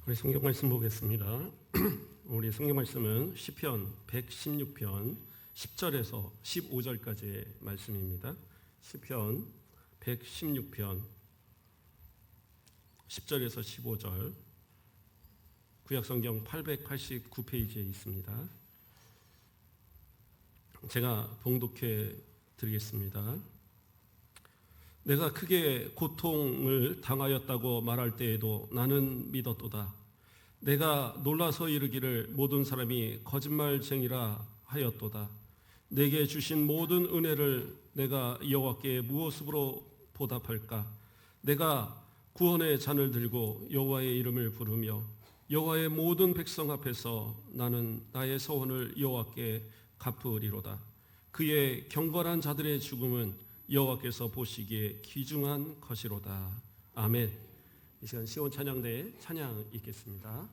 우리 성경 말씀 보겠습니다. 우리 성경 말씀은 시편 116편 10절에서 15절까지의 말씀입니다. 시편 116편 10절에서 15절, 구약성경 889페이지에 있습니다. 제가 봉독해 드리겠습니다. 내가 크게 고통을 당하였다고 말할 때에도 나는 믿었도다. 내가 놀라서 이르기를 모든 사람이 거짓말쟁이라 하였도다. 내게 주신 모든 은혜를 내가 여호와께 무엇으로 보답할까? 내가 구원의 잔을 들고 여호와의 이름을 부르며 여호와의 모든 백성 앞에서 나는 나의 서원을 여호와께 갚으리로다. 그의 경건한 자들의 죽음은 여호와께서 보시기에 귀중한 것이로다. 아멘. 이 시간 시온 찬양대에 찬양 읽겠습니다.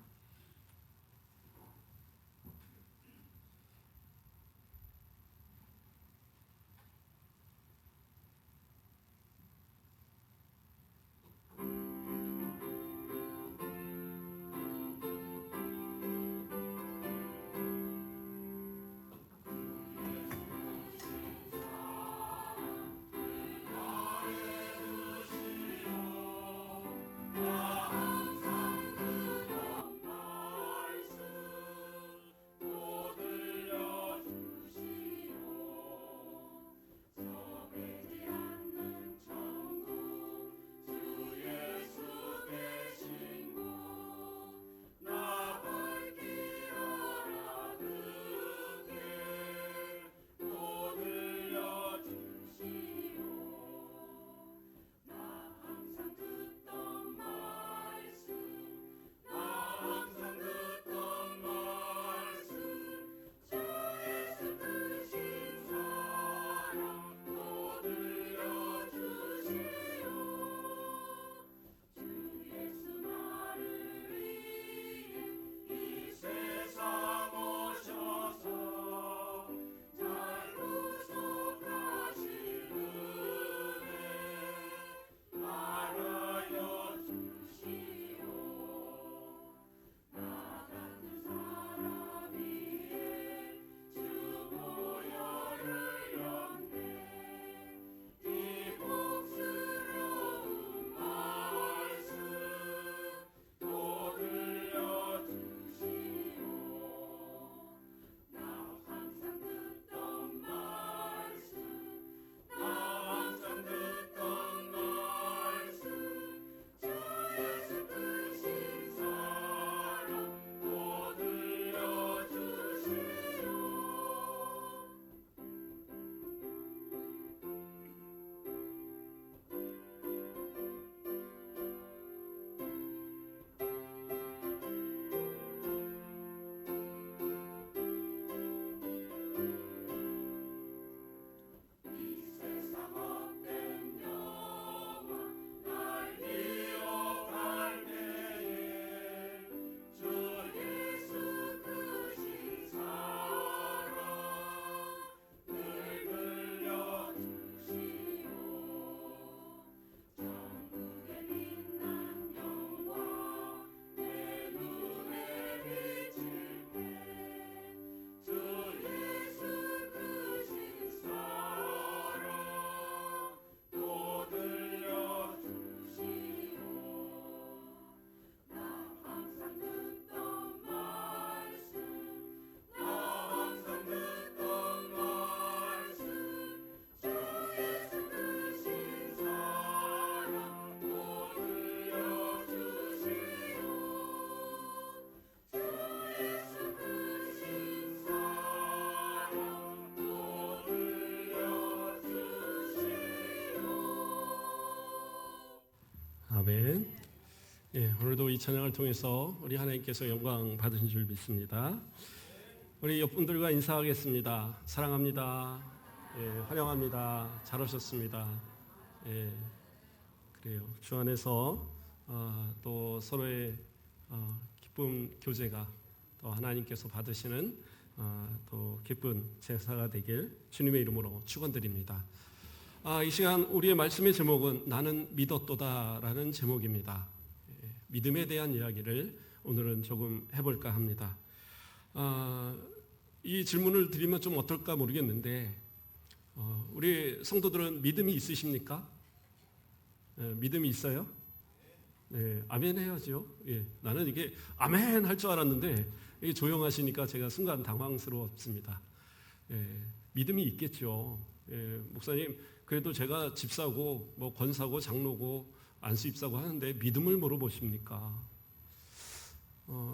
아멘. 오늘도 이 찬양을 통해서 우리 하나님께서 영광 받으신 줄 믿습니다. 우리 옆분들과 인사하겠습니다. 사랑합니다. 환영합니다. 잘 오셨습니다. 그래요. 주 안에서 또 서로의 기쁨 교제가 또 하나님께서 받으시는 또 기쁜 제사가 되길 주님의 이름으로 축원드립니다. 이 시간 우리의 말씀의 제목은 나는 믿었도다라는 제목입니다. 믿음에 대한 이야기를 오늘은 조금 해볼까 합니다. 이 질문을 드리면 좀 어떨까 모르겠는데 우리 성도들은 믿음이 있으십니까? 믿음이 있어요? 네, 아멘 해야죠. 예, 나는 이게 아멘 할 줄 알았는데 이게 조용하시니까 제가 순간 당황스러웠습니다. 예, 믿음이 있겠죠. 예, 목사님 그래도 제가 집사고 뭐 권사고 장로고 안수 입사고 하는데 믿음을 물어보십니까?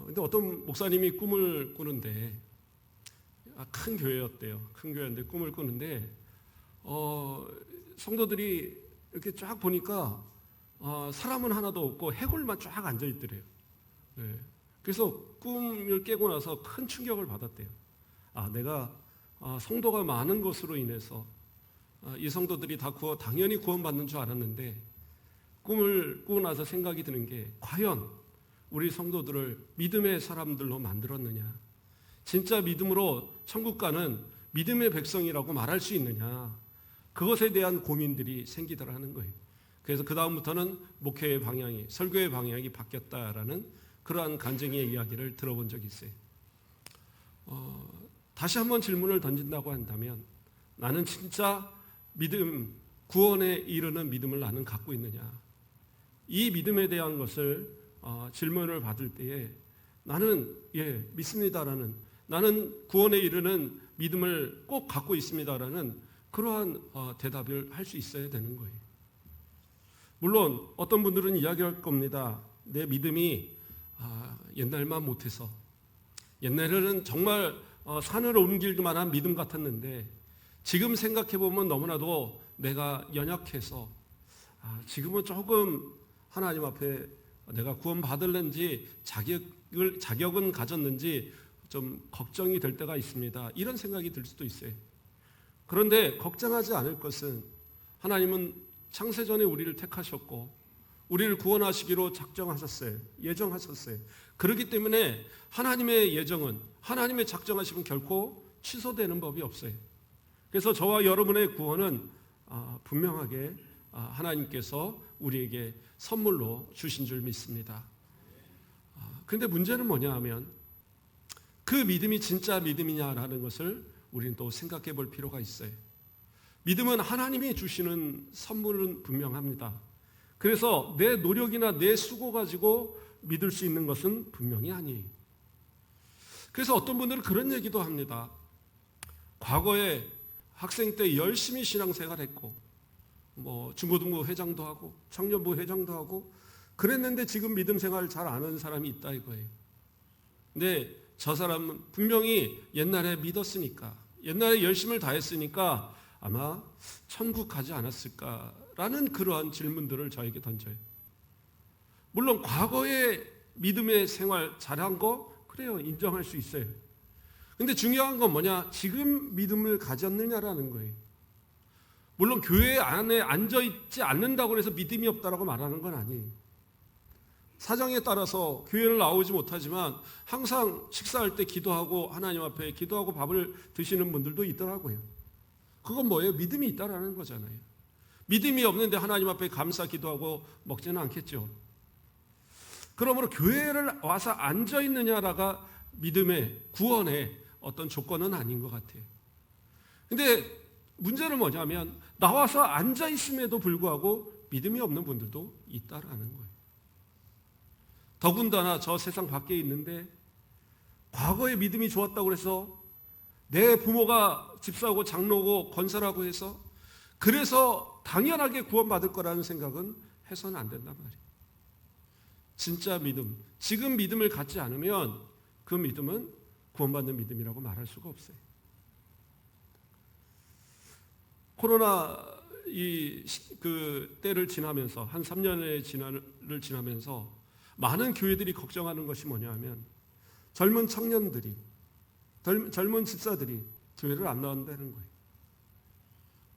근데 어떤 목사님이 꿈을 꾸는데 큰 교회였대요. 큰 교회인데 꿈을 꾸는데 성도들이 이렇게 쫙 보니까 사람은 하나도 없고 해골만 쫙 앉아 있더래요. 네. 그래서 꿈을 깨고 나서 큰 충격을 받았대요. 내가 성도가 많은 것으로 인해서 이 성도들이 다 당연히 구원받는 줄 알았는데 꿈을 꾸고 나서 생각이 드는 게 과연 우리 성도들을 믿음의 사람들로 만들었느냐, 진짜 믿음으로 천국 가는 믿음의 백성이라고 말할 수 있느냐, 그것에 대한 고민들이 생기더라는 거예요. 그래서 그 다음부터는 목회의 방향이, 설교의 방향이 바뀌었다라는 그러한 간증의 이야기를 들어본 적이 있어요. 다시 한번 질문을 던진다고 한다면 나는 진짜 믿음, 구원에 이르는 믿음을 나는 갖고 있느냐, 이 믿음에 대한 것을 질문을 받을 때에 나는 믿습니다라는, 나는 구원에 이르는 믿음을 꼭 갖고 있습니다라는 그러한 대답을 할 수 있어야 되는 거예요. 물론 어떤 분들은 이야기할 겁니다. 내 믿음이 옛날만 못해서, 옛날에는 정말 산을 옮길 만한 믿음 같았는데 지금 생각해보면 너무나도 내가 연약해서 지금은 조금 하나님 앞에 내가 구원 받을는지 자격은 가졌는지 좀 걱정이 될 때가 있습니다. 이런 생각이 들 수도 있어요. 그런데 걱정하지 않을 것은 하나님은 창세전에 우리를 택하셨고 우리를 구원하시기로 작정하셨어요. 예정하셨어요. 그렇기 때문에 하나님의 예정은, 하나님의 작정하심은 결코 취소되는 법이 없어요. 그래서 저와 여러분의 구원은 분명하게 하나님께서 우리에게 선물로 주신 줄 믿습니다. 그런데 문제는 뭐냐 하면 그 믿음이 진짜 믿음이냐라는 것을 우리는 또 생각해 볼 필요가 있어요. 믿음은 하나님이 주시는 선물은 분명합니다. 그래서 내 노력이나 내 수고 가지고 믿을 수 있는 것은 분명히 아니에요. 그래서 어떤 분들은 그런 얘기도 합니다. 과거에 학생 때 열심히 신앙생활 했고 중고등부 회장도 하고 청년부 회장도 하고 그랬는데 지금 믿음 생활 잘 안 하는 사람이 있다 이거예요. 근데 저 사람은 분명히 옛날에 믿었으니까, 옛날에 열심을 다했으니까 아마 천국 가지 않았을까라는 그러한 질문들을 저에게 던져요. 물론 과거에 믿음의 생활 잘한 거 그래요, 인정할 수 있어요. 근데 중요한 건 뭐냐, 지금 믿음을 가졌느냐라는 거예요. 물론 교회 안에 앉아있지 않는다고 해서 믿음이 없다라고 말하는 건 아니에요. 사정에 따라서 교회를 나오지 못하지만 항상 식사할 때 기도하고 하나님 앞에 기도하고 밥을 드시는 분들도 있더라고요. 그건 뭐예요? 믿음이 있다라는 거잖아요. 믿음이 없는데 하나님 앞에 감사 기도하고 먹지는 않겠죠. 그러므로 교회를 와서 앉아있느냐라가 믿음의 구원의 어떤 조건은 아닌 것 같아요. 근데 문제는 뭐냐면 나와서 앉아있음에도 불구하고 믿음이 없는 분들도 있다라는 거예요. 더군다나 저 세상 밖에 있는데 과거에 믿음이 좋았다고 해서 내 부모가 집사고 장로고 권사라고 해서 그래서 당연하게 구원받을 거라는 생각은 해서는 안 된단 말이에요. 진짜 믿음, 지금 믿음을 갖지 않으면 그 믿음은 구원받는 믿음이라고 말할 수가 없어요. 코로나 그 때를 지나면서 한 3년의 진화를 지나면서 많은 교회들이 걱정하는 것이 뭐냐 하면 젊은 청년들이, 젊은 집사들이 교회를 안 나온다는 거예요.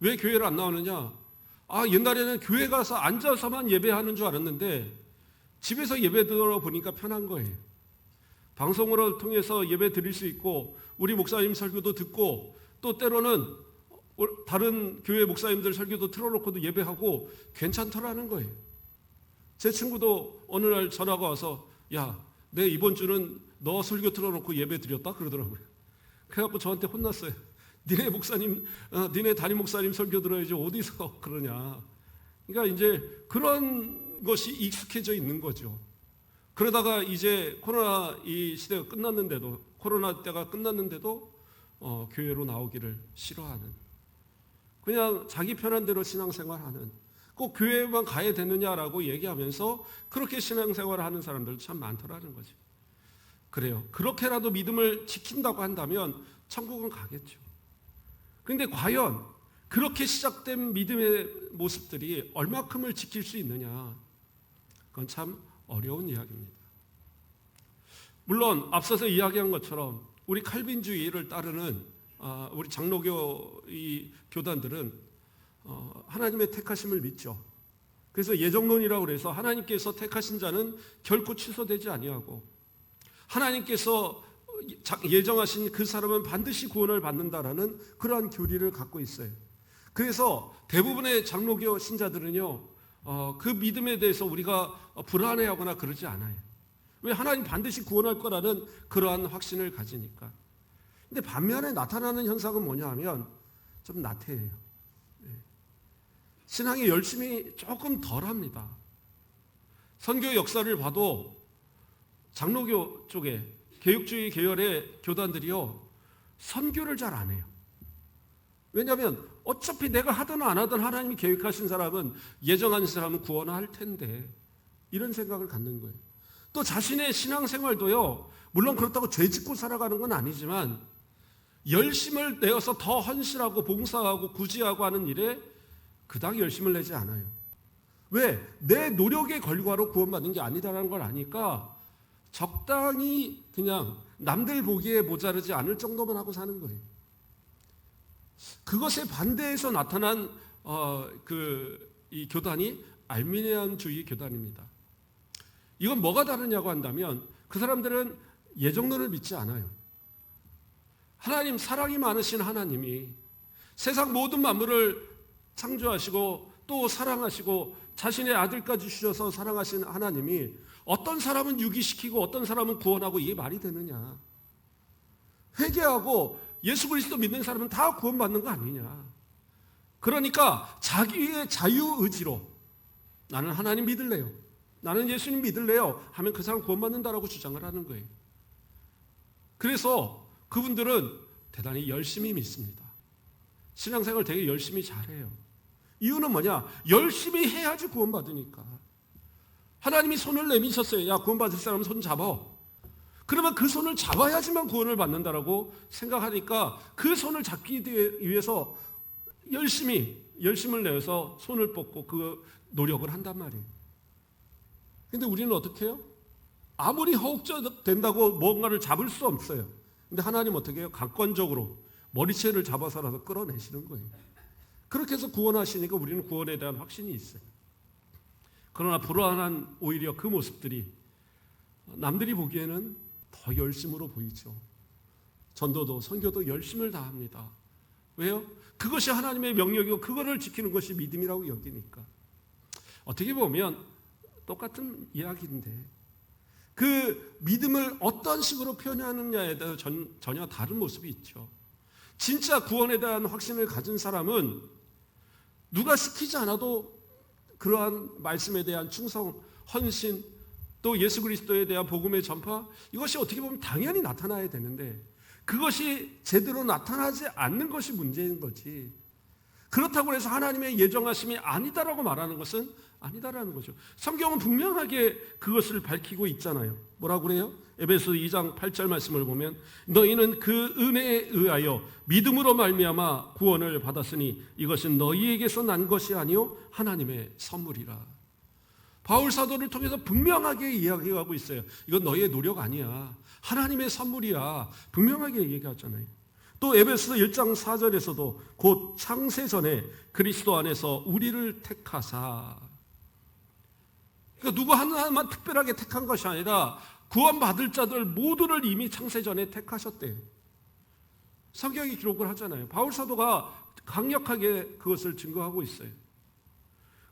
왜 교회를 안 나오느냐? 옛날에는 교회 가서 앉아서만 예배하는 줄 알았는데 집에서 예배 들어보니까 편한 거예요. 방송으로 통해서 예배 드릴 수 있고 우리 목사님 설교도 듣고 또 때로는 다른 교회 목사님들 설교도 틀어놓고도 예배하고 괜찮더라는 거예요. 제 친구도 어느 날 전화가 와서 야, 내 이번 주는 너 설교 틀어놓고 예배 드렸다 그러더라고요. 그래갖고 저한테 혼났어요. 니네 목사님, 니네 담임 목사님 설교 들어야지 어디서 그러냐. 그러니까 이제 그런 것이 익숙해져 있는 거죠. 그러다가 이제 코로나 이 시대가 끝났는데도, 코로나 때가 끝났는데도 교회로 나오기를 싫어하는, 그냥 자기 편한 대로 신앙생활하는, 꼭 교회만 가야 되느냐라고 얘기하면서 그렇게 신앙생활을 하는 사람들도 참 많더라는 거죠. 그래요. 그렇게라도 믿음을 지킨다고 한다면 천국은 가겠죠. 그런데 과연 그렇게 시작된 믿음의 모습들이 얼마큼을 지킬 수 있느냐, 그건 참 어려운 이야기입니다. 물론 앞서서 이야기한 것처럼 우리 칼빈주의를 따르는 우리 장로교 이 교단들은 하나님의 택하심을 믿죠. 그래서 예정론이라고 해서 하나님께서 택하신 자는 결코 취소되지 아니하고 하나님께서 예정하신 그 사람은 반드시 구원을 받는다라는 그러한 교리를 갖고 있어요. 그래서 대부분의 장로교 신자들은요, 그 믿음에 대해서 우리가 불안해하거나 그러지 않아요. 왜? 하나님 반드시 구원할 거라는 그러한 확신을 가지니까. 근데 반면에 나타나는 현상은 뭐냐 하면 좀 나태해요. 신앙의 열심이 조금 덜합니다. 선교 역사를 봐도 장로교 쪽에 개혁주의 계열의 교단들이요, 선교를 잘 안 해요. 왜냐하면 어차피 내가 하든 안 하든 하나님이 계획하신 사람은, 예정한 사람은 구원할 텐데, 이런 생각을 갖는 거예요. 또 자신의 신앙생활도요, 물론 그렇다고 죄 짓고 살아가는 건 아니지만 열심을 내어서 더 헌신하고 봉사하고 구제하고 하는 일에 그닥 열심을 내지 않아요. 왜? 내 노력의 결과로 구원받는 게 아니다라는 걸 아니까 적당히 그냥 남들 보기에 모자르지 않을 정도만 하고 사는 거예요. 그것에 반대해서 나타난 이 교단이 알미니안주의 교단입니다. 이건 뭐가 다르냐고 한다면 그 사람들은 예정론을 믿지 않아요. 하나님, 사랑이 많으신 하나님이 세상 모든 만물을 창조하시고 또 사랑하시고 자신의 아들까지 주셔서 사랑하신 하나님이 어떤 사람은 유기시키고 어떤 사람은 구원하고, 이게 말이 되느냐. 회개하고 예수 그리스도 믿는 사람은 다 구원받는 거 아니냐. 그러니까 자기의 자유의지로 나는 하나님 믿을래요, 나는 예수님 믿을래요 하면 그 사람 구원받는다라고 주장을 하는 거예요. 그래서 그분들은 대단히 열심히 믿습니다. 신앙생활 되게 열심히 잘해요. 이유는 뭐냐? 열심히 해야지 구원받으니까. 하나님이 손을 내미셨어요. 야, 구원받을 사람은 손 잡아. 그러면 그 손을 잡아야지만 구원을 받는다라고 생각하니까 그 손을 잡기 위해서 열심을 내서 손을 뻗고 그 노력을 한단 말이에요. 근데 우리는 어떻게 해요? 아무리 허욱된다고 뭔가를 잡을 수 없어요. 근데 하나님 어떻게 해요? 강권적으로 머리채를 잡아서라도 끌어내시는 거예요. 그렇게 해서 구원하시니까 우리는 구원에 대한 확신이 있어요. 그러나 불안한 오히려 그 모습들이 남들이 보기에는 더 열심으로 보이죠. 전도도 선교도 열심을 다합니다. 왜요? 그것이 하나님의 명령이고 그거를 지키는 것이 믿음이라고 여기니까. 어떻게 보면 똑같은 이야기인데 그 믿음을 어떤 식으로 표현하느냐에 대해서 전혀 다른 모습이 있죠. 진짜 구원에 대한 확신을 가진 사람은 누가 시키지 않아도 그러한 말씀에 대한 충성, 헌신, 또 예수 그리스도에 대한 복음의 전파, 이것이 어떻게 보면 당연히 나타나야 되는데 그것이 제대로 나타나지 않는 것이 문제인 거지. 그렇다고 해서 하나님의 예정하심이 아니다라고 말하는 것은 아니다라는 거죠. 성경은 분명하게 그것을 밝히고 있잖아요. 뭐라고 그래요? 에베소 2장 8절 말씀을 보면 너희는 그 은혜에 의하여 믿음으로 말미암아 구원을 받았으니 이것은 너희에게서 난 것이 아니요 하나님의 선물이라. 바울 사도를 통해서 분명하게 이야기하고 있어요. 이건 너희의 노력 아니야, 하나님의 선물이야, 분명하게 얘기하잖아요. 또 에베소 1장 4절에서도 곧 창세전에 그리스도 안에서 우리를 택하사. 그러니까 누구 하나만 특별하게 택한 것이 아니라 구원받을 자들 모두를 이미 창세전에 택하셨대요. 성경이 기록을 하잖아요. 바울 사도가 강력하게 그것을 증거하고 있어요.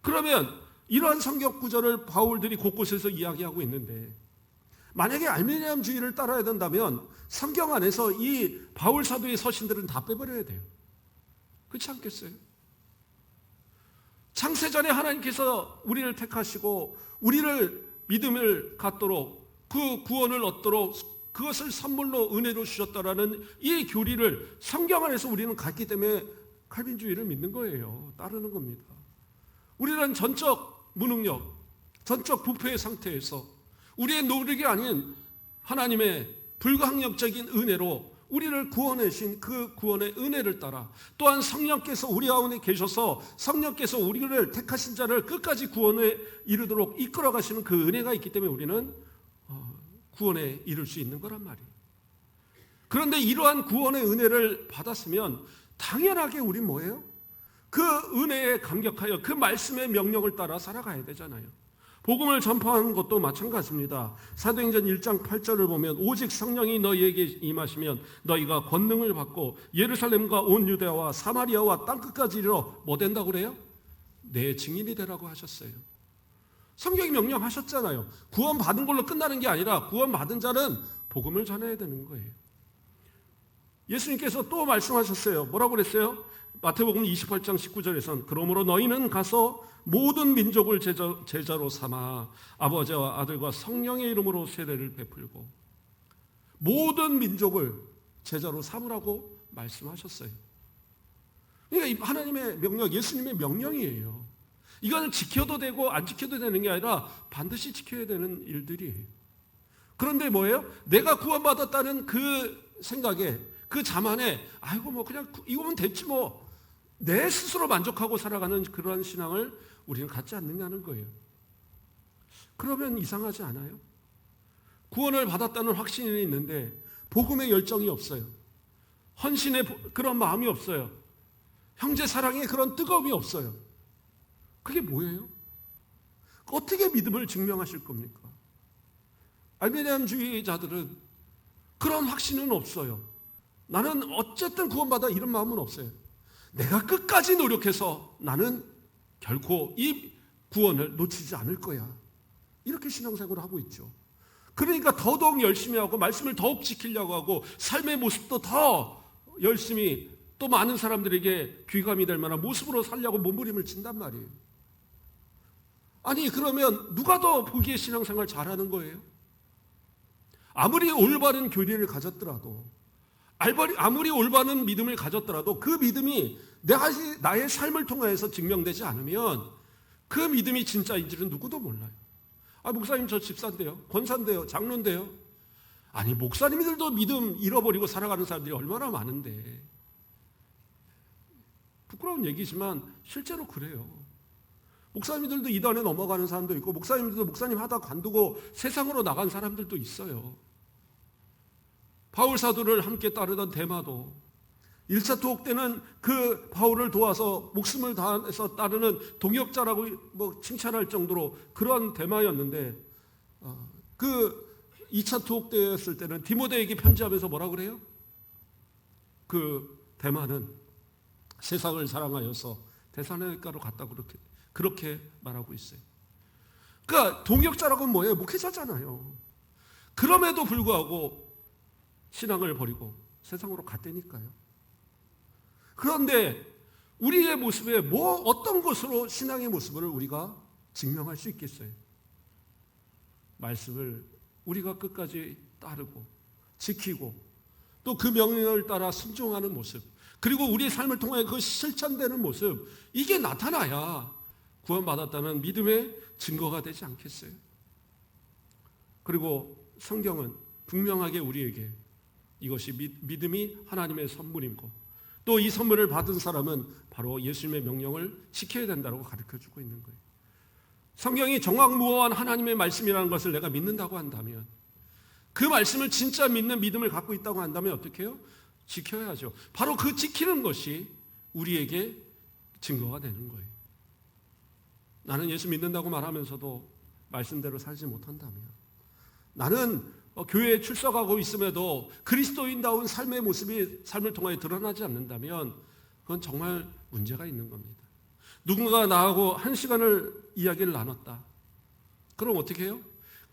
그러면 이러한 성경 구절을 바울들이 곳곳에서 이야기하고 있는데 만약에 알미니엄주의를 따라야 된다면 성경 안에서 이 바울 사도의 서신들은 다 빼버려야 돼요. 그렇지 않겠어요? 창세전에 하나님께서 우리를 택하시고 우리를 믿음을 갖도록 그 구원을 얻도록 그것을 선물로 은혜로 주셨다라는 이 교리를 성경 안에서 우리는 갖기 때문에 칼빈주의를 믿는 거예요. 따르는 겁니다. 우리는 전적 무능력, 전적 부패의 상태에서 우리의 노력이 아닌 하나님의 불가항력적인 은혜로 우리를 구원하신 그 구원의 은혜를 따라 또한 성령께서 우리 가운데 계셔서 성령께서 우리를 택하신 자를 끝까지 구원에 이르도록 이끌어 가시는 그 은혜가 있기 때문에 우리는 구원에 이를 수 있는 거란 말이에요. 그런데 이러한 구원의 은혜를 받았으면 당연하게 우린 뭐예요? 그 은혜에 감격하여 그 말씀의 명령을 따라 살아가야 되잖아요. 복음을 전파하는 것도 마찬가지입니다. 사도행전 1장 8절을 보면 오직 성령이 너희에게 임하시면 너희가 권능을 받고 예루살렘과 온 유대와 사마리아와 땅끝까지 이르러 뭐 된다고 그래요? 내 증인이 되라고 하셨어요. 성경이 명령하셨잖아요. 구원 받은 걸로 끝나는 게 아니라 구원 받은 자는 복음을 전해야 되는 거예요. 예수님께서 또 말씀하셨어요. 뭐라고 그랬어요? 마태복음 28장 19절에서는 그러므로 너희는 가서 모든 민족을 제자로 삼아 아버지와 아들과 성령의 이름으로 세례를 베풀고 모든 민족을 제자로 삼으라고 말씀하셨어요. 그러니까 하나님의 명령, 예수님의 명령이에요. 이건 지켜도 되고 안 지켜도 되는 게 아니라 반드시 지켜야 되는 일들이에요. 그런데 뭐예요? 내가 구원받았다는 그 생각에 그 자만에 아이고 뭐 그냥 이거면 됐지 뭐 내 스스로 만족하고 살아가는 그러한 신앙을 우리는 갖지 않느냐는 거예요. 그러면 이상하지 않아요? 구원을 받았다는 확신이 있는데 복음의 열정이 없어요. 헌신의 그런 마음이 없어요. 형제 사랑의 그런 뜨거움이 없어요. 그게 뭐예요? 어떻게 믿음을 증명하실 겁니까? 알미니엄주의자들은 그런 확신은 없어요. 나는 어쨌든 구원받아 이런 마음은 없어요. 내가 끝까지 노력해서 나는 결코 이 구원을 놓치지 않을 거야. 이렇게 신앙생활을 하고 있죠. 그러니까 더더욱 열심히 하고 말씀을 더욱 지키려고 하고 삶의 모습도 더 열심히 또 많은 사람들에게 귀감이 될 만한 모습으로 살려고 몸부림을 친단 말이에요. 아니 그러면 누가 더 보기에 신앙생활 잘하는 거예요? 아무리 올바른 교리를 가졌더라도 아무리 올바른 믿음을 가졌더라도 그 믿음이 나의 삶을 통해서 증명되지 않으면 그 믿음이 진짜인지는 누구도 몰라요. 아 목사님 저 집사인데요, 권사인데요, 장로인데요. 아니 목사님들도 믿음 잃어버리고 살아가는 사람들이 얼마나 많은데. 부끄러운 얘기지만 실제로 그래요. 목사님들도 이단에 넘어가는 사람도 있고 목사님들도 목사님 하다 관두고 세상으로 나간 사람들도 있어요. 바울 사도를 함께 따르던 데마도 1차 투옥 때는 그 바울을 도와서 목숨을 다해서 따르는 동역자라고 뭐 칭찬할 정도로 그런 데마였는데 그 2차 투옥 때였을 때는 디모데에게 편지하면서 뭐라 그래요? 그 데마는 세상을 사랑하여서 데살로니가로 갔다 그렇게 말하고 있어요. 그러니까 동역자라고는 뭐예요? 목회자잖아요. 그럼에도 불구하고 신앙을 버리고 세상으로 갔다니까요. 그런데 우리의 모습에 어떤 것으로 신앙의 모습을 우리가 증명할 수 있겠어요? 말씀을 우리가 끝까지 따르고 지키고 또 그 명령을 따라 순종하는 모습, 그리고 우리의 삶을 통해 그 실천되는 모습, 이게 나타나야 구원받았다는 믿음의 증거가 되지 않겠어요? 그리고 성경은 분명하게 우리에게 이것이 믿음이 하나님의 선물이고 또 이 선물을 받은 사람은 바로 예수님의 명령을 지켜야 된다고 가르쳐주고 있는 거예요. 성경이 정확무어한 하나님의 말씀이라는 것을 내가 믿는다고 한다면, 그 말씀을 진짜 믿는 믿음을 갖고 있다고 한다면 어떻게 해요? 지켜야죠. 바로 그 지키는 것이 우리에게 증거가 되는 거예요. 나는 예수 믿는다고 말하면서도 말씀대로 살지 못한다면, 나는 교회에 출석하고 있음에도 그리스도인다운 삶의 모습이 삶을 통해 드러나지 않는다면 그건 정말 문제가 있는 겁니다. 누군가가 나하고 1시간을 이야기를 나눴다. 그럼 어떻게 해요?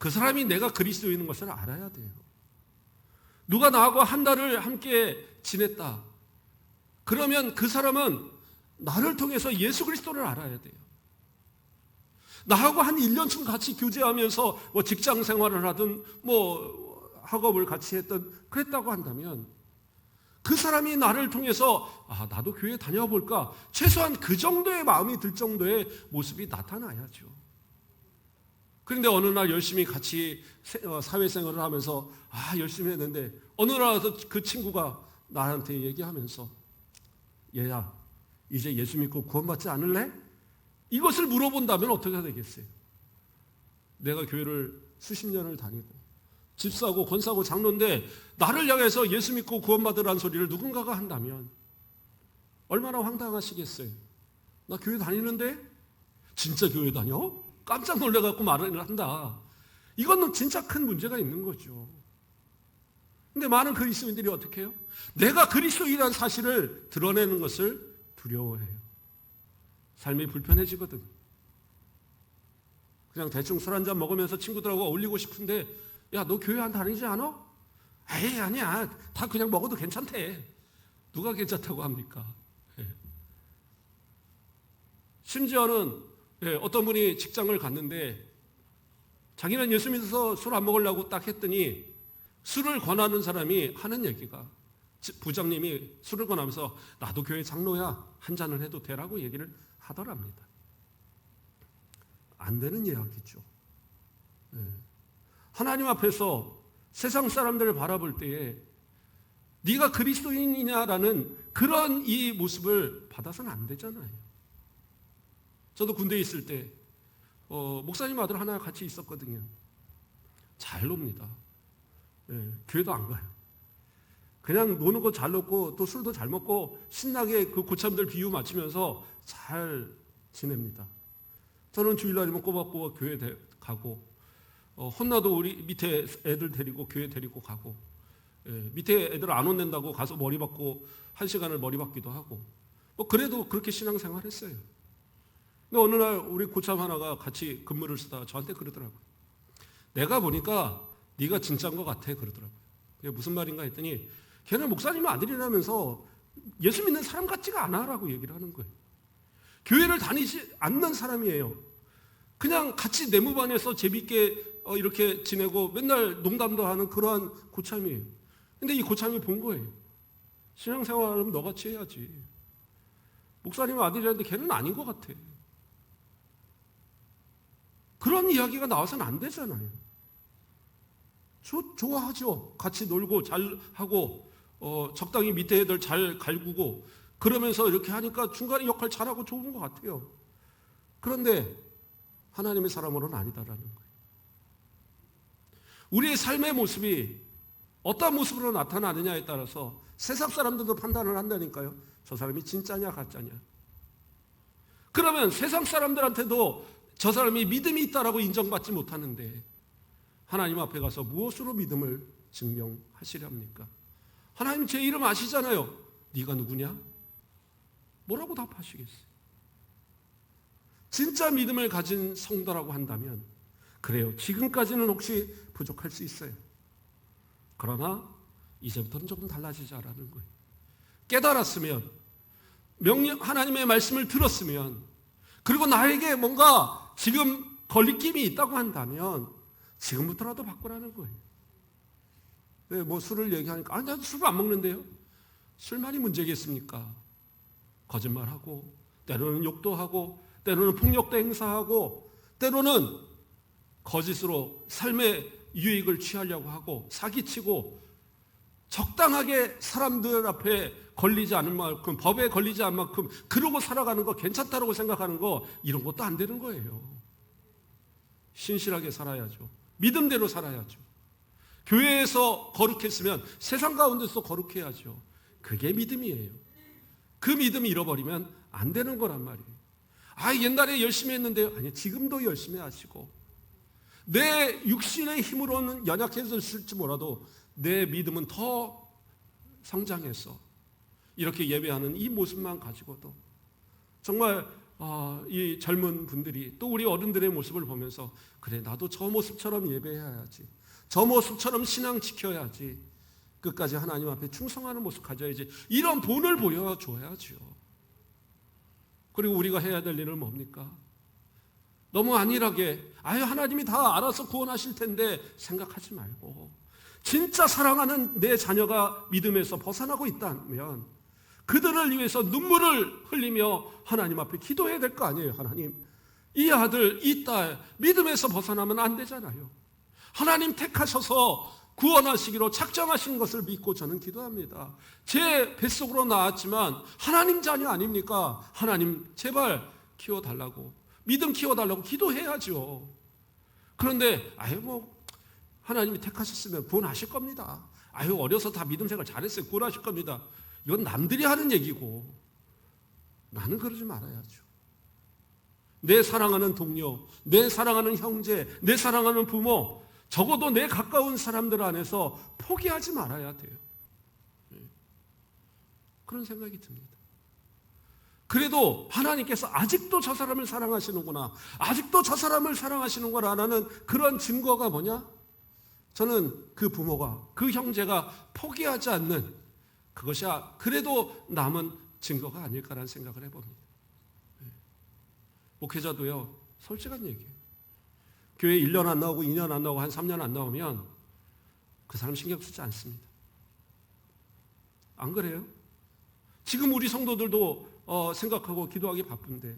그 사람이 내가 그리스도인인 것을 알아야 돼요. 누가 나하고 한 달을 함께 지냈다. 그러면 그 사람은 나를 통해서 예수 그리스도를 알아야 돼요. 나하고 한 1년쯤 같이 교제하면서 뭐 직장 생활을 하든 뭐 학업을 같이 했든 그랬다고 한다면 그 사람이 나를 통해서 나도 교회 다녀볼까? 최소한 그 정도의 마음이 들 정도의 모습이 나타나야죠. 그런데 어느 날 열심히 같이 사회생활을 하면서 열심히 했는데 어느 날 와서 그 친구가 나한테 얘기하면서 얘야 이제 예수 믿고 구원받지 않을래? 이것을 물어본다면 어떻게 되겠어요? 내가 교회를 수십 년을 다니고 집사고 권사고 장로인데 나를 향해서 예수 믿고 구원받으라는 소리를 누군가가 한다면 얼마나 황당하시겠어요? 나 교회 다니는데? 진짜 교회 다녀? 깜짝 놀라갖고 말을 한다. 이건 진짜 큰 문제가 있는 거죠. 근데 많은 그리스도인들이 어떻게 해요? 내가 그리스도인이라는 사실을 드러내는 것을 두려워해요. 삶이 불편해지거든. 그냥 대충 술 한잔 먹으면서 친구들하고 어울리고 싶은데 야, 너 교회 안 다니지 않아? 에이, 아니야. 다 그냥 먹어도 괜찮대. 누가 괜찮다고 합니까? 심지어는 어떤 분이 직장을 갔는데 자기는 예수 믿어서 술 안 먹으려고 딱 했더니 술을 권하는 사람이 하는 얘기가 부장님이 술을 권하면서 나도 교회 장로야. 한 잔을 해도 되라고 얘기를 하더랍니다. 안 되는 이야기죠. 하나님 앞에서 세상 사람들을 바라볼 때에 네가 그리스도인이냐라는 그런 이 모습을 받아서는 안 되잖아요. 저도 군대에 있을 때 목사님 아들 하나 같이 있었거든요. 잘 놉니다. 교회도 안 가요. 그냥 노는 거 잘 놀고 또 술도 잘 먹고 신나게 그 고참들 비유 맞추면서 잘 지냅니다. 저는 주일날이면 꼬박꼬박 교회 가고 혼나도 우리 밑에 애들 데리고 교회 데리고 가고 밑에 애들 안 혼낸다고 가서 머리 받고 1시간을 머리 받기도 하고 그래도 그렇게 신앙생활 했어요. 근데 어느 날 우리 고참 하나가 같이 근무를 쓰다가 저한테 그러더라고요. 내가 보니까 네가 진짜인 것 같아 그러더라고요. 그게 무슨 말인가 했더니 걔는 목사님 아들이라면서 예수 믿는 사람 같지가 않아라고 얘기를 하는 거예요. 교회를 다니지 않는 사람이에요. 그냥 같이 내무반에서 재밌게 이렇게 지내고 맨날 농담도 하는 그러한 고참이에요. 근데 이 고참이 본 거예요. 신앙생활하면 너같이 해야지. 목사님 아들이라는데 걔는 아닌 것 같아. 그런 이야기가 나와서는 안 되잖아요. 좋아하죠. 같이 놀고 잘하고 적당히 밑에 애들 잘 갈구고 그러면서 이렇게 하니까 중간에 역할 잘하고 좋은 것 같아요. 그런데 하나님의 사람으로는 아니다라는 거예요. 우리의 삶의 모습이 어떤 모습으로 나타나느냐에 따라서 세상 사람들도 판단을 한다니까요. 저 사람이 진짜냐 가짜냐. 그러면 세상 사람들한테도 저 사람이 믿음이 있다라고 인정받지 못하는데 하나님 앞에 가서 무엇으로 믿음을 증명하시렵니까? 하나님 제 이름 아시잖아요. 네가 누구냐? 뭐라고 답하시겠어요? 진짜 믿음을 가진 성도라고 한다면 그래요. 지금까지는 혹시 부족할 수 있어요. 그러나 이제부터는 조금 달라지자라는 거예요. 깨달았으면 하나님의 말씀을 들었으면 그리고 나에게 뭔가 지금 걸리낌이 있다고 한다면 지금부터라도 바꾸라는 거예요. 왜 뭐 술을 얘기하니까 아니 나도 술을 안 먹는데요. 술만이 문제겠습니까? 거짓말하고 때로는 욕도 하고 때로는 폭력도 행사하고 때로는 거짓으로 삶의 유익을 취하려고 하고 사기치고 적당하게 사람들 앞에 걸리지 않을 만큼 법에 걸리지 않을 만큼 그러고 살아가는 거 괜찮다고 생각하는 거 이런 것도 안 되는 거예요. 신실하게 살아야죠. 믿음대로 살아야죠. 교회에서 거룩했으면 세상 가운데서 거룩해야죠. 그게 믿음이에요. 그 믿음을 잃어버리면 안 되는 거란 말이에요. 옛날에 열심히 했는데요. 아니 지금도 열심히 하시고 내 육신의 힘으로는 연약해졌을지 몰라도 내 믿음은 더 성장해서 이렇게 예배하는 이 모습만 가지고도 정말 이 젊은 분들이 또 우리 어른들의 모습을 보면서 그래 나도 저 모습처럼 예배해야지, 저 모습처럼 신앙 지켜야지, 끝까지 하나님 앞에 충성하는 모습 가져야지, 이런 본을 보여줘야죠. 그리고 우리가 해야 될 일은 뭡니까? 너무 안일하게 하나님이 다 알아서 구원하실 텐데 생각하지 말고, 진짜 사랑하는 내 자녀가 믿음에서 벗어나고 있다면 그들을 위해서 눈물을 흘리며 하나님 앞에 기도해야 될 거 아니에요. 하나님, 이 아들, 이 딸 믿음에서 벗어나면 안 되잖아요. 하나님 택하셔서 구원하시기로 작정하신 것을 믿고 저는 기도합니다. 제 뱃속으로 나왔지만 하나님 자녀 아닙니까? 하나님 제발 키워달라고, 믿음 키워달라고 기도해야죠. 그런데 하나님이 택하셨으면 구원하실 겁니다. 어려서 다 믿음 생활 잘했어요, 구원하실 겁니다. 이건 남들이 하는 얘기고 나는 그러지 말아야죠. 내 사랑하는 동료, 내 사랑하는 형제, 내 사랑하는 부모, 적어도 내 가까운 사람들 안에서 포기하지 말아야 돼요. 그런 생각이 듭니다. 그래도 하나님께서 아직도 저 사람을 사랑하시는구나, 아직도 저 사람을 사랑하시는구나라는 그런 증거가 뭐냐? 저는 그 부모가, 그 형제가 포기하지 않는 그것이 그래도 남은 증거가 아닐까라는 생각을 해봅니다. 목회자도요, 솔직한 얘기예요. 교회 1년 안 나오고 2년 안 나오고 한 3년 안 나오면 그 사람 신경 쓰지 않습니다. 안 그래요? 지금 우리 성도들도 생각하고 기도하기 바쁜데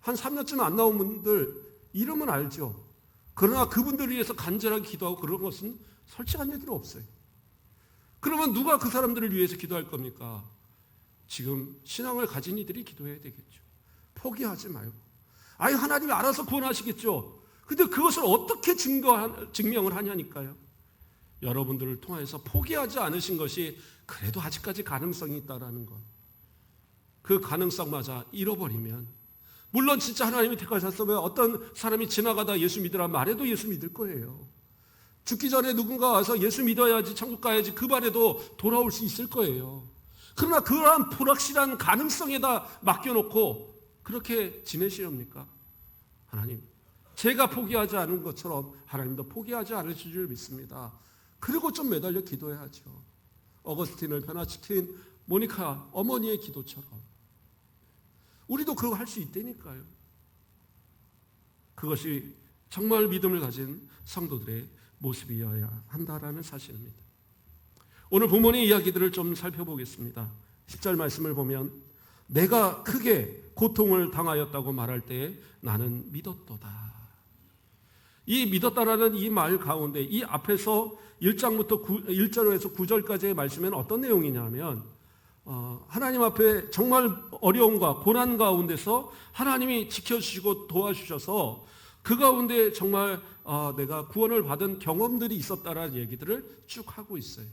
한 3년쯤 안 나온 분들 이름은 알죠. 그러나 그분들을 위해서 간절하게 기도하고 그런 것은 솔직한 얘기는 없어요. 그러면 누가 그 사람들을 위해서 기도할 겁니까? 지금 신앙을 가진 이들이 기도해야 되겠죠. 포기하지 말고. 하나님이 알아서 구원하시겠죠. 근데 그것을 어떻게 증명을 하냐니까요. 여러분들을 통해서 포기하지 않으신 것이 그래도 아직까지 가능성이 있다라는 것. 그 가능성마저 잃어버리면, 물론 진짜 하나님이 택하셨으면 어떤 사람이 지나가다 예수 믿으라 말해도 예수 믿을 거예요. 죽기 전에 누군가 와서 예수 믿어야지 천국 가야지 그 말에도 돌아올 수 있을 거예요. 그러나 그러한 불확실한 가능성에다 맡겨놓고 그렇게 지내시렵니까? 하나님, 제가 포기하지 않은 것처럼 하나님도 포기하지 않으실 줄 믿습니다. 그리고 좀 매달려 기도해야죠. 어거스틴을 변화시킨 모니카 어머니의 기도처럼 우리도 그거 할 수 있다니까요. 그것이 정말 믿음을 가진 성도들의 모습이어야 한다라는 사실입니다. 오늘 본문의 이야기들을 좀 살펴보겠습니다. 10절 말씀을 보면 내가 크게 고통을 당하였다고 말할 때 나는 믿었도다. 이 믿었다라는 이 말 가운데 이 앞에서 1장부터 1절에서 9절까지의 말씀에는 어떤 내용이냐면 하나님 앞에 정말 어려움과 고난 가운데서 하나님이 지켜주시고 도와주셔서 그 가운데 정말 내가 구원을 받은 경험들이 있었다라는 얘기들을 쭉 하고 있어요.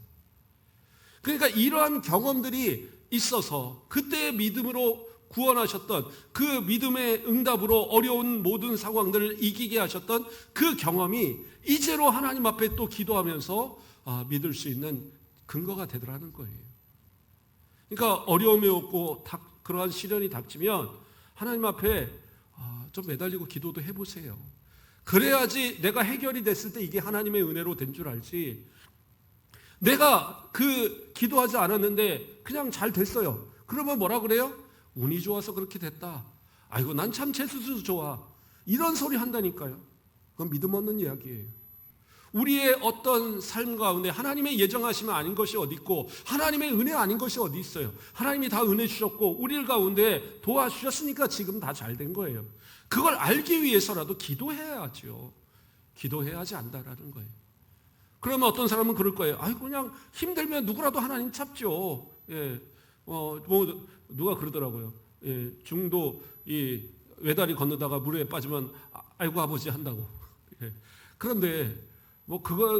그러니까 이러한 경험들이 있어서 그때의 믿음으로 구원하셨던 그 믿음의 응답으로 어려운 모든 상황들을 이기게 하셨던 그 경험이 이제로 하나님 앞에 또 기도하면서 믿을 수 있는 근거가 되더라는 거예요. 그러니까 어려움이 없고 그러한 시련이 닥치면 하나님 앞에 좀 매달리고 기도도 해보세요. 그래야지 내가 해결이 됐을 때 이게 하나님의 은혜로 된 줄 알지, 내가 기도하지 않았는데 그냥 잘 됐어요. 그러면 뭐라 그래요? 운이 좋아서 그렇게 됐다. 아이고 난 참 재수도 좋아. 이런 소리 한다니까요. 그건 믿음 없는 이야기예요. 우리의 어떤 삶 가운데 하나님의 예정하심이 아닌 것이 어디 있고 하나님의 은혜 아닌 것이 어디 있어요. 하나님이 다 은혜 주셨고 우리 가운데 도와주셨으니까 지금 다 잘 된 거예요. 그걸 알기 위해서라도 기도해야죠. 기도해야지 안다라는 거예요. 그러면 어떤 사람은 그럴 거예요. 그냥 힘들면 누구라도 하나님 찾죠. 누가 그러더라고요. 중도 이 외다리 건너다가 물에 빠지면 아이고 아버지 한다고. 그런데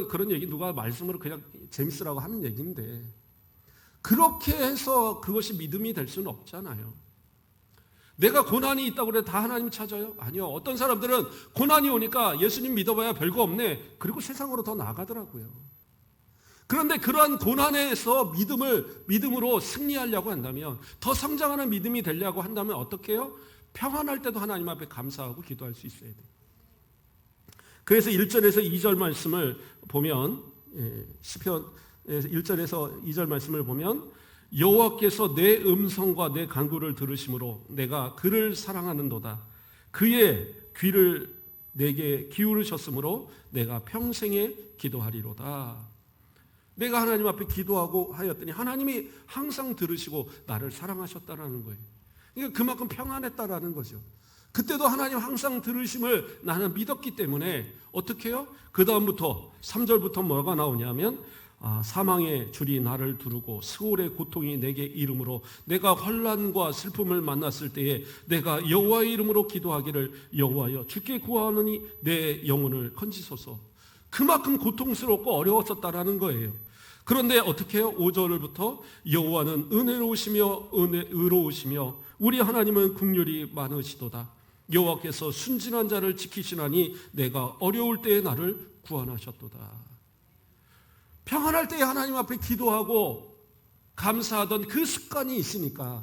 그런 얘기 누가 말씀으로 그냥 재밌으라고 하는 얘기인데 그렇게 해서 그것이 믿음이 될 수는 없잖아요. 내가 고난이 있다고 그래 다 하나님 찾아요? 아니요. 어떤 사람들은 고난이 오니까 예수님 믿어봐야 별거 없네. 그리고 세상으로 더 나가더라고요. 그런데 그러한 고난에서 믿음으로 승리하려고 한다면, 더 성장하는 믿음이 되려고 한다면 어떻게 해요? 평안할 때도 하나님 앞에 감사하고 기도할 수 있어야 돼요. 그래서 1절에서 2절 말씀을 보면 시편 1절에서 2절 말씀을 보면 여호와께서 내 음성과 내 간구를 들으심으로 내가 그를 사랑하는도다. 그의 귀를 내게 기울으셨으므로 내가 평생에 기도하리로다. 내가 하나님 앞에 기도하고 하였더니 하나님이 항상 들으시고 나를 사랑하셨다라는 거예요. 그러니까 그만큼 평안했다라는 거죠. 그때도 하나님 항상 들으심을 나는 믿었기 때문에 어떻게 해요? 그 다음부터 3절부터 뭐가 나오냐면 사망의 줄이 나를 두르고 스올의 고통이 내게 이름으로 내가 환난과 슬픔을 만났을 때에 내가 여호와의 이름으로 기도하기를 여호와여 주께 구하노니 내 영혼을 건지소서. 그만큼 고통스럽고 어려웠었다라는 거예요. 그런데 어떻게 해요? 5절부터 여호와는 은혜로우시며 의로우시며 우리 하나님은 긍휼이 많으시도다. 여호와께서 순진한 자를 지키시나니 내가 어려울 때에 나를 구원하셨도다. 평안할 때에 하나님 앞에 기도하고 감사하던 그 습관이 있으니까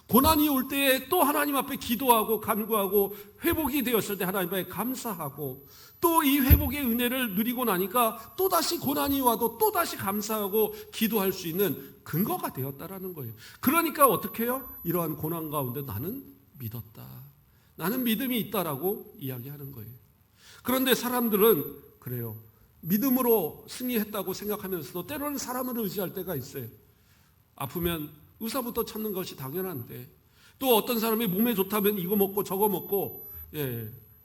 고난이 올 때에 또 하나님 앞에 기도하고 간구하고 회복이 되었을 때 하나님 앞에 감사하고 또 이 회복의 은혜를 누리고 나니까 또다시 고난이 와도 또다시 감사하고 기도할 수 있는 근거가 되었다라는 거예요. 그러니까 어떻게 해요? 이러한 고난 가운데 나는 믿었다. 나는 믿음이 있다라고 이야기하는 거예요. 그런데 사람들은 그래요. 믿음으로 승리했다고 생각하면서도 때로는 사람을 의지할 때가 있어요. 아프면 의사부터 찾는 것이 당연한데 또 어떤 사람이 몸에 좋다면 이거 먹고 저거 먹고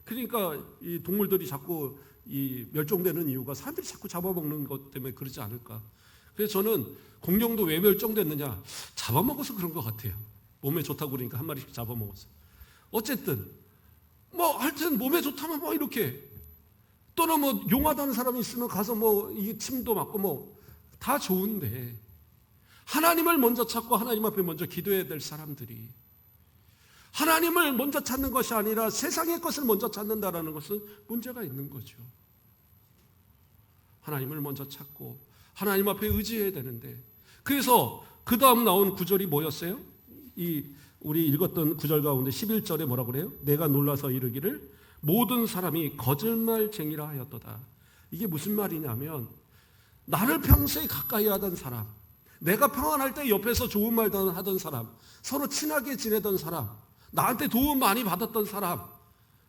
그러니까 이 동물들이 자꾸 이 멸종되는 이유가 사람들이 자꾸 잡아먹는 것 때문에 그러지 않을까. 그래서 저는 공룡도 왜 멸종됐느냐, 잡아먹어서 그런 것 같아요. 몸에 좋다고 그러니까 한 마리씩 잡아먹었어. 어쨌든 뭐 하여튼 몸에 좋다면 뭐 이렇게 또는 뭐 용하다는 사람이 있으면 가서 뭐 이 침도 맞고 뭐 다 좋은데 하나님을 먼저 찾고 하나님 앞에 먼저 기도해야 될 사람들이 하나님을 먼저 찾는 것이 아니라 세상의 것을 먼저 찾는다라는 것은 문제가 있는 거죠. 하나님을 먼저 찾고 하나님 앞에 의지해야 되는데 그래서 그 다음 나온 구절이 뭐였어요? 우리 읽었던 구절 가운데 11절에 뭐라고 그래요? 내가 놀라서 이르기를 모든 사람이 거짓말쟁이라 하였도다. 이게 무슨 말이냐면 나를 평소에 가까이 하던 사람, 내가 평안할 때 옆에서 좋은 말 하던 사람, 서로 친하게 지내던 사람, 나한테 도움 많이 받았던 사람,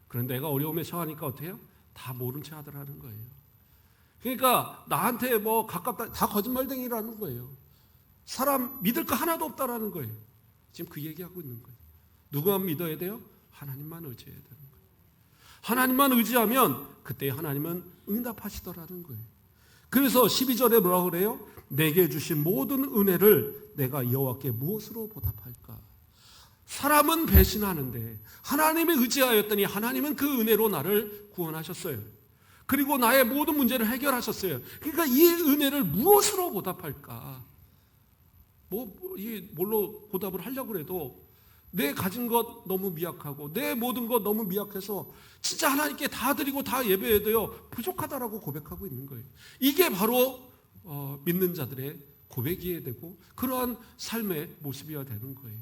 그런데 내가 어려움에 처하니까 어떻게 해요? 다 모른 체 하더라는 거예요. 그러니까 나한테 뭐 가깝다, 다 거짓말쟁이라는 거예요. 사람 믿을 거 하나도 없다라는 거예요. 지금 그 얘기하고 있는 거예요. 누구만 믿어야 돼요? 하나님만 의지해야 되는 거예요. 하나님만 의지하면 그때 하나님은 응답하시더라는 거예요. 그래서 12절에 뭐라고 그래요? 내게 주신 모든 은혜를 내가 여호와께 무엇으로 보답할까? 사람은 배신하는데 하나님에 의지하였더니 하나님은 그 은혜로 나를 구원하셨어요. 그리고 나의 모든 문제를 해결하셨어요. 그러니까 이 은혜를 무엇으로 보답할까? 뭘로 보답을 하려고 해도 내 가진 것 너무 미약하고 내 모든 것 너무 미약해서 진짜 하나님께 다 드리고 다 예배해도요 부족하다라고 고백하고 있는 거예요. 이게 바로 믿는 자들의 고백이어야 되고 그러한 삶의 모습이어야 되는 거예요.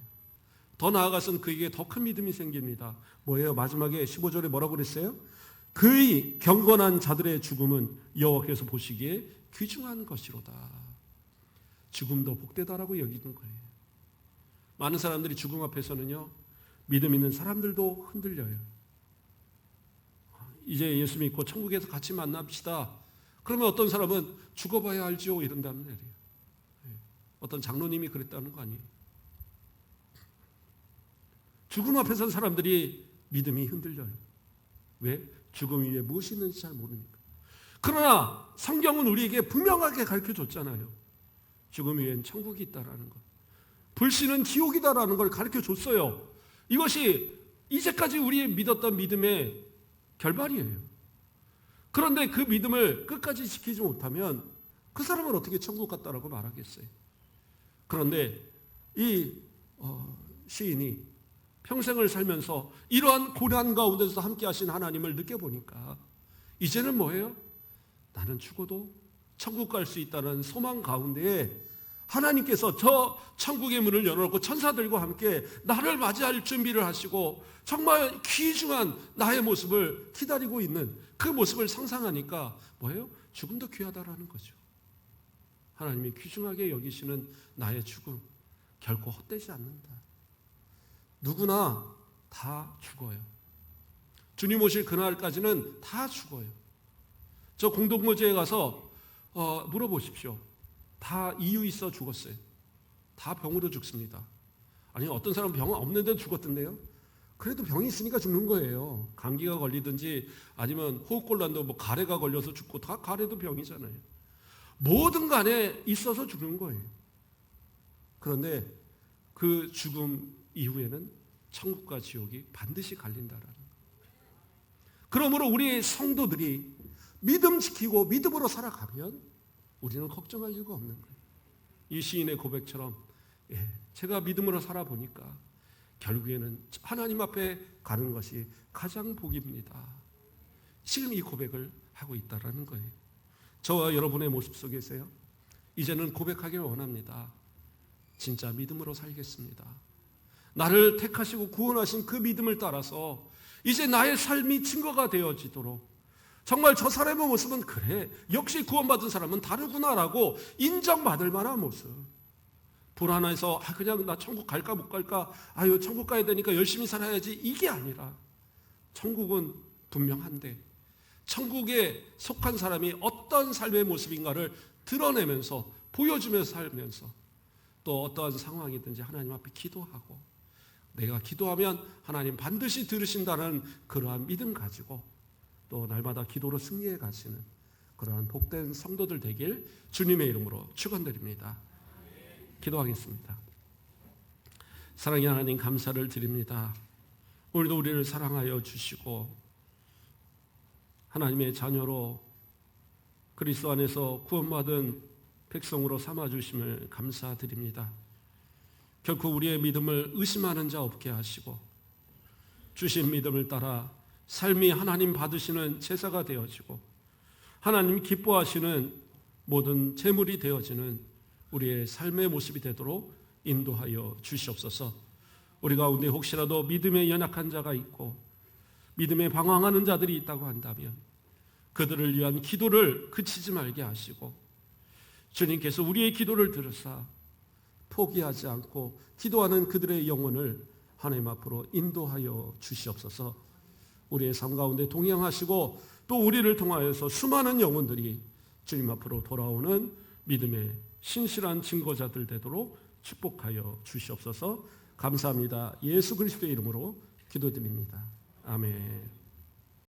더 나아가서는 그에게 더 큰 믿음이 생깁니다. 뭐예요? 마지막에 15절에 뭐라고 그랬어요? 그의 경건한 자들의 죽음은 여호와께서 보시기에 귀중한 것이로다. 죽음도 복되다라고 여기는 거예요. 많은 사람들이 죽음 앞에서는요 믿음 있는 사람들도 흔들려요. 이제 예수 믿고 천국에서 같이 만납시다. 그러면 어떤 사람은 죽어봐야 알지요 이런다는 말이에요. 어떤 장로님이 그랬다는 거 아니에요. 죽음 앞에 선 사람들이 믿음이 흔들려요. 왜? 죽음 위에 무엇이 있는지 잘 모르니까. 그러나 성경은 우리에게 분명하게 가르쳐줬잖아요. 죽음 위엔 천국이 있다라는 것. 불신은 지옥이다라는 걸 가르쳐줬어요. 이것이 이제까지 우리 믿었던 믿음의 결말이에요. 그런데 그 믿음을 끝까지 지키지 못하면 그 사람은 어떻게 천국 갔다라고 말하겠어요. 그런데 이 시인이 평생을 살면서 이러한 고난 가운데서 함께 하신 하나님을 느껴보니까 이제는 뭐예요? 나는 죽어도 천국 갈 수 있다는 소망 가운데에 하나님께서 저 천국의 문을 열어놓고 천사들과 함께 나를 맞이할 준비를 하시고 정말 귀중한 나의 모습을 기다리고 있는 그 모습을 상상하니까 뭐예요? 죽음도 귀하다라는 거죠. 하나님이 귀중하게 여기시는 나의 죽음 결코 헛되지 않는다. 누구나 다 죽어요. 주님 오실 그날까지는 다 죽어요. 저 공동묘지에 가서 물어보십시오. 다 이유 있어 죽었어요. 다 병으로 죽습니다. 아니 어떤 사람은 병 없는데도 죽었던데요. 그래도 병이 있으니까 죽는 거예요. 감기가 걸리든지 아니면 호흡곤란도 뭐 가래가 걸려서 죽고 다 가래도 병이잖아요. 뭐든 간에 있어서 죽는 거예요. 그런데 그 죽음 이후에는 천국과 지옥이 반드시 갈린다라는 거예요. 그러므로 우리 성도들이 믿음 지키고 믿음으로 살아가면 우리는 걱정할 이유가 없는 거예요. 이 시인의 고백처럼 제가 믿음으로 살아보니까 결국에는 하나님 앞에 가는 것이 가장 복입니다. 지금 이 고백을 하고 있다라는 거예요. 저와 여러분의 모습 속에서요. 이제는 고백하기를 원합니다. 진짜 믿음으로 살겠습니다. 나를 택하시고 구원하신 그 믿음을 따라서 이제 나의 삶이 증거가 되어지도록 정말 저 사람의 모습은 그래 역시 구원받은 사람은 다르구나라고 인정받을 만한 모습. 불안해서 그냥 나 천국 갈까 못 갈까 천국 가야 되니까 열심히 살아야지 이게 아니라 천국은 분명한데 천국에 속한 사람이 어떤 삶의 모습인가를 드러내면서 보여주면서 살면서 또 어떠한 상황이든지 하나님 앞에 기도하고 내가 기도하면 하나님 반드시 들으신다는 그러한 믿음 가지고 또 날마다 기도로 승리해 가시는 그러한 복된 성도들 되길 주님의 이름으로 축원드립니다. 기도하겠습니다. 사랑의 하나님 감사를 드립니다. 오늘도 우리를 사랑하여 주시고 하나님의 자녀로 그리스도 안에서 구원받은 백성으로 삼아주심을 감사드립니다. 결코 우리의 믿음을 의심하는 자 없게 하시고 주신 믿음을 따라 삶이 하나님 받으시는 제사가 되어지고 하나님 기뻐하시는 모든 제물이 되어지는 우리의 삶의 모습이 되도록 인도하여 주시옵소서. 우리 가운데 혹시라도 믿음에 연약한 자가 있고 믿음에 방황하는 자들이 있다고 한다면 그들을 위한 기도를 그치지 말게 하시고 주님께서 우리의 기도를 들으사 포기하지 않고 기도하는 그들의 영혼을 하나님 앞으로 인도하여 주시옵소서. 우리의 삶 가운데 동행하시고 또 우리를 통하여서 수많은 영혼들이 주님 앞으로 돌아오는 믿음의 신실한 증거자들 되도록 축복하여 주시옵소서. 감사합니다. 예수 그리스도의 이름으로 기도드립니다. 아멘.